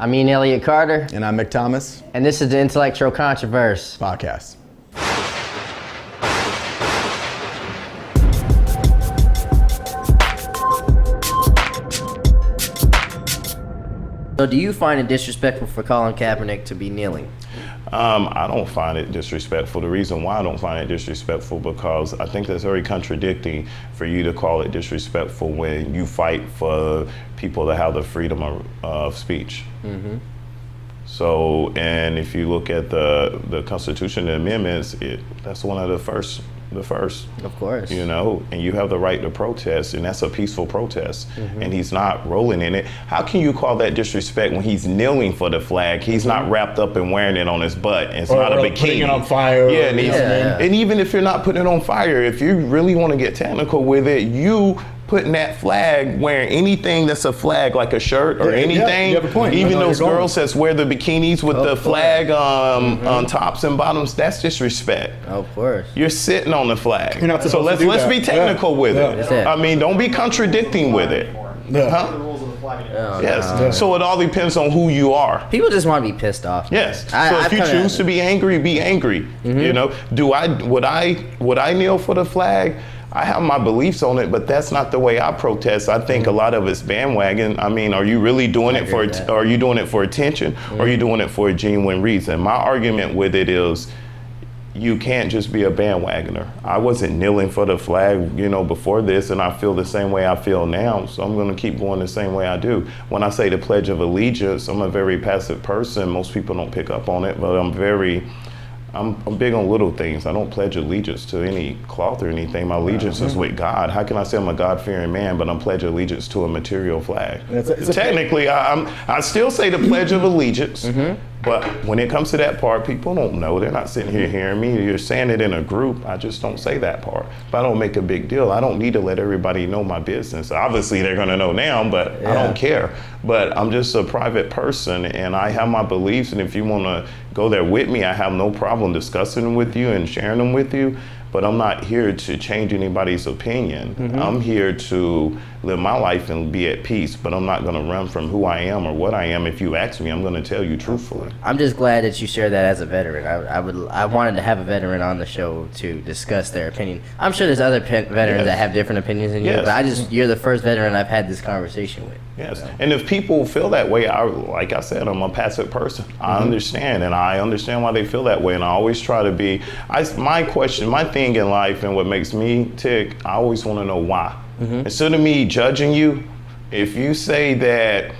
I'm Elliott-Carter. And I'm Mick Thomas. And this is the INTELLECTRO CONTROVERSE podcast. So do you find it disrespectful for Colin Kaepernick to be kneeling? I don't find it disrespectful. The reason why I don't find it disrespectful because I think that's very contradicting for you to call it disrespectful when you fight for people to have the freedom of speech. Mm-hmm. So, and if you look at the Constitution and amendments, that's one of the first. Of course. You know, and you have the right to protest, and that's a peaceful protest, and he's not rolling in it. How can you call that disrespect when he's kneeling for the flag? He's not wrapped up and wearing it on his butt. It's not a bikini. Putting it on fire. Yeah, and even if you're not putting it on fire, if you really want to get technical with it, you putting that flag, wearing anything that's a flag, like a shirt or anything, you have a point. even those girls that wear the bikinis with the flag on tops and bottoms, that's disrespect. Of course. You're sitting on the flag. You're not So let's be technical with it. I mean, don't be contradicting with it. Yes. So it all depends on who you are. People just want to be pissed off. Yes. So if you choose to be angry, be angry. You know, would I kneel for the flag? I have my beliefs on it, but that's not the way I protest. I think a lot of it's bandwagon. I mean, are you really doing it for? Are you doing it for attention, or are you doing it for a genuine reason? My argument with it is, you can't just be a bandwagoner. I wasn't kneeling for the flag, you know, before this, and I feel the same way I feel now. So I'm going to keep going the same way I do. When I say the Pledge of Allegiance, I'm a very passive person. Most people don't pick up on it, but I'm big on little things. I don't pledge allegiance to any cloth or anything. My allegiance is with God. How can I say I'm a God-fearing man, but I'm pledging allegiance to a material flag? Technically, I still say the Pledge of Allegiance, but when it comes to that part, people don't know. They're not sitting here hearing me. You're saying it in a group. I just don't say that part. But I don't make a big deal. I don't need to let everybody know my business. Obviously, they're going to know now, but I don't care. But I'm just a private person, and I have my beliefs, and if you want to go there with me, I have no problem discussing them with you and sharing them with you, but I'm not here to change anybody's opinion. I'm here to live my life and be at peace, but I'm not going to run from who I am or what I am. If you ask me, I'm going to tell you truthfully. I'm just glad that you share that as a veteran. I wanted to have a veteran on the show to discuss their opinion. I'm sure there's other veterans that have different opinions than you, but you're the first veteran I've had this conversation with. Yes, and if people feel that way, like I said, I'm a passive person. I understand, and I understand why they feel that way, and I always try to be, my thing in life and what makes me tick, I always want to know why. Instead of me judging you, if you say that,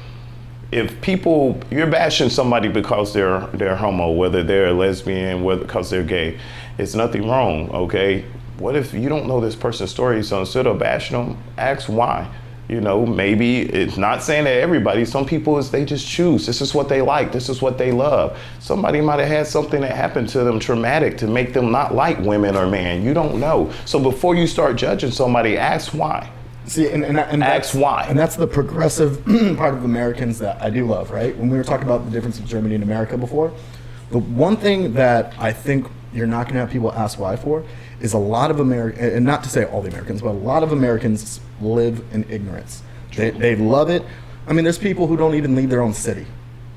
if you're bashing somebody because they're homo, whether they're a lesbian, whether because they're gay, it's nothing wrong, okay? What if you don't know this person's story? So instead of bashing them, ask why. You know, maybe it's not saying that everybody, some people they just choose. This is what they like. This is what they love. Somebody might have had something that happened to them traumatic to make them not like women or men. You don't know. So before you start judging somebody, ask why. See, and ask why. And that's the progressive part of Americans that I do love, right? When we were talking about the difference of Germany and America before, the one thing that I think you're not going to have people ask why for is a lot of Americans, and not to say all the Americans, but a lot of Americans live in ignorance. They love it. I mean, there's people who don't even leave their own city.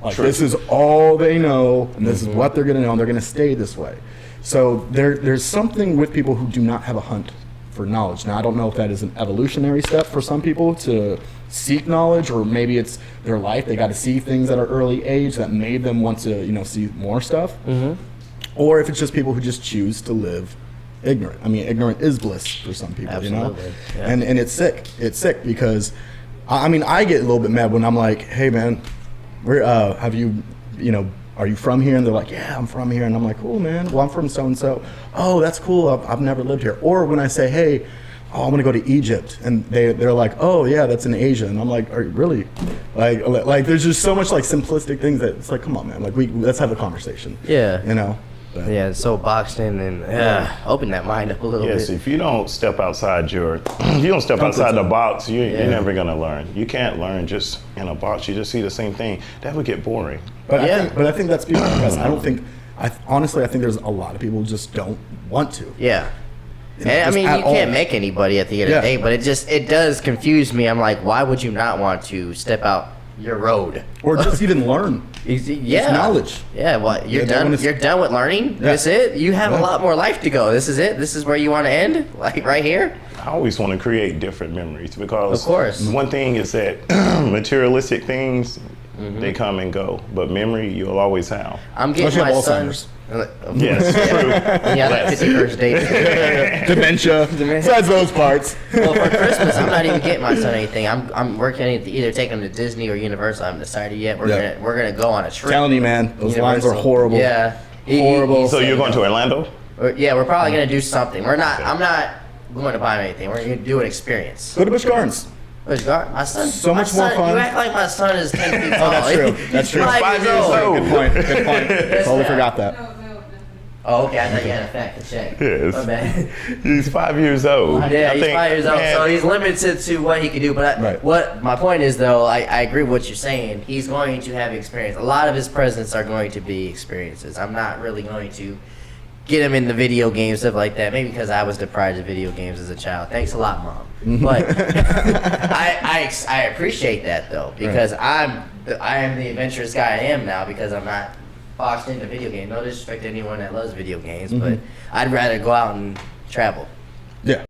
Like, this is all they know, and this is what they're going to know, and they're going to stay this way. So there's something with people who do not have a hunt for knowledge. Now, I don't know if that is an evolutionary step for some people to seek knowledge, or maybe it's their life. They got to see things at an early age that made them want to, see more stuff. Or if it's just people who just choose to live ignorant. I mean, ignorant is bliss for some people. Absolutely. Yeah. And it's sick. It's sick because, I mean, I get a little bit mad when I'm like, hey man, where are you from here? And they're like, yeah, I'm from here. And I'm like, cool, man. Well, I'm from so-and-so. Oh, that's cool. I've never lived here. Or when I say, hey, I'm gonna go to Egypt, and they're like, oh yeah, that's in Asia. And I'm like, are you really? Like there's just so much like simplistic things that it's like, come on, man. Like let's have a conversation. Yeah. Yeah, it's so boxed in, and open that mind up a little bit. Yes, if you don't step outside the box, you're never gonna learn. You can't learn just in a box. You just see the same thing. That would get boring. But I think that's because honestly, I think there's a lot of people who just don't want to. Yeah. And I mean, you can't make anybody at the end of the day, but it does confuse me. I'm like, why would you not want to step out your road. Or just even learn. Yeah. Knowledge. Yeah, well, you're Yeah, they done. wanna- You're done with learning. That's it. You have a lot more life to go. This is it. This is where you want to end, like right here. I always want to create different memories because Of course. one thing is that materialistic things, they come and go, but memory you'll always have. I'm getting Unless you my have son. Alzheimer's. Yes, true. Yeah, that 51st date. Dementia. Besides those parts. Well, for Christmas, I'm not even getting my son anything. I'm working to either take him to Disney or Universal. I haven't decided yet. We're gonna go on a trip. Telling you, man, those lines are Universal. horrible. Yeah. Horrible. So you're going to Orlando? Yeah, we're probably gonna do something. We're not. I'm not going to buy him anything. We're gonna do an experience. Go to Busch Gardens. Which my son. So my much more son- fun. You act like my son is 10 feet tall. Oh, that's true. That's true. He's 5 years old. Good point. Good point. Totally yeah. forgot that. Oh, okay. I thought you had a fact to check. Yes. My bad. He's 5 years old. Yeah, I he's think, 5 years old, man, so he's limited to what he can do. But Right. what my point is, though, I agree with what you're saying. He's going to have experience. A lot of his presents are going to be experiences. I'm not really going to get him in the video games, stuff like that. Maybe because I was deprived of video games as a child. Thanks a lot, Mom. But I appreciate that though, because I am the adventurous guy I am now because I'm not boxed into video games. No disrespect to anyone that loves video games, but I'd rather go out and travel. Yeah.